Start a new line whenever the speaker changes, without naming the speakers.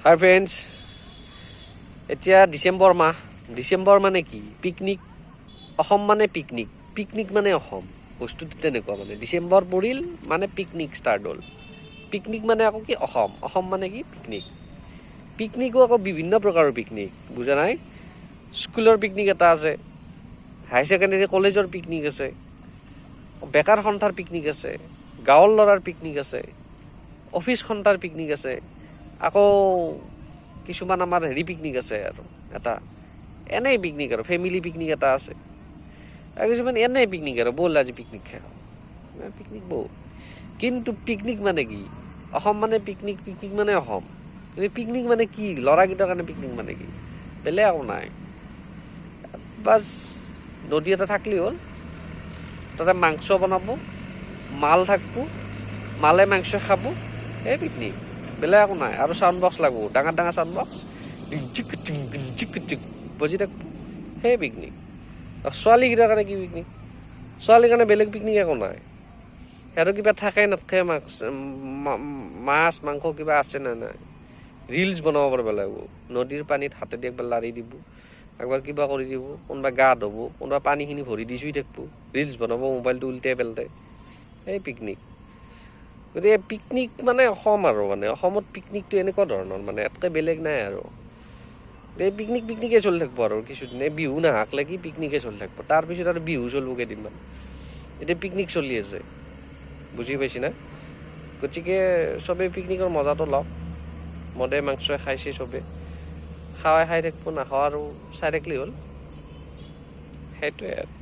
হাই friends, এতিয়া ডিচেম্বৰ মাহ। ডিচেম্বৰ মানে কি? পিকনিক। অসম মানে পিকনিক, পিকনিক মানে অসম। বস্তুটো তেনেকুৱা মানে ডিচেম্বৰ পৰিল মানে পিকনিক ষ্টাৰ্ট হ'ল। পিকনিক মানে আকৌ কি? অসম। অসম মানে কি? পিকনিক। পিকনিকো আকৌ বিভিন্ন প্ৰকাৰৰ পিকনিক, বুজা নাই? স্কুলৰ পিকনিক এটা আছে, হাই ছেকেণ্ডেৰী কলেজৰ পিকনিক আছে, বেকাৰ সন্থাৰ পিকনিক আছে, গাঁৱৰ ল'ৰাৰ পিকনিক আছে, অফিচ সন্থাৰ পিকনিক আছে, আকৌ কিছুমান আমাৰ পিকনিক আছে আৰু এটা এনেই পিকনিক আৰু ফেমিলি পিকনিক এটা আছে, আৰু কিছুমান এনেই পিকনিক আৰু ব'ল আজি পিকনিক খাওঁ। পিকনিক বহুত। কিন্তু পিকনিক মানে কি? অসম মানে পিকনিক, পিকনিক মানে অসম। কিন্তু পিকনিক মানে কি? ল'ৰাকেইটাৰ কাৰণে পিকনিক মানে কি? বেলেগ একো নাই। বাছ নদী এটা থাকলি হ'ল, তাতে মাংস বনাব, মাল থাকব, মালে মাংস খাব, এই পিকনিক। বেলেগ একো নাই। আৰু চাউণ্ড বক্স লাগব, ডাঙৰ ডাঙৰ চাউণ্ড বক্স বজি থাকব, সেই পিকনিক। ছোৱালীকেইটাৰ কাৰণে কি পিকনিক? ছোৱালীৰ কাৰণে বেলেগ পিকনিক একো নাই। সিহঁতৰ কিবা থাকে নাথাকে, মাছ মাংস কিবা আছে নে নাই? ৰিলছ বনাব পাৰিব লাগিব। নদীৰ পানীত হাতেদি একবাৰ লাৰি দিব, একবাৰ কিবা কৰি দিব, কোনোবা গা ধুব, কোনোবা পানীখিনি ভৰি দি চুই থাকিব, ৰিলছ বনাব মোবাইলটো উল্টাই পেল্টাই, এই পিকনিক। গতিকে পিকনিক মানে অসম আৰু মানে অসমত পিকনিকটো এনেকুৱা ধৰণৰ মানে এতকৈ বেলেগ নাই আৰু। এই পিকনিকে চলি থাকিব আৰু কিছুদিন। এই বিহু নাহাক লাগি পিকনিকে চলি থাকিব। তাৰপিছত আৰু বিহু চলিব কেইদিনমান। এতিয়া পিকনিক চলি আছে, বুজি পাইছি না? গতিকে চবেই পিকনিকৰ মজাটো লওক। মদে মাংসই খাইছে চবেই, খাই থাকিব, নাখাওঁ আৰু চাই থাকিলে হ'ল। সেইটোৱে আৰু।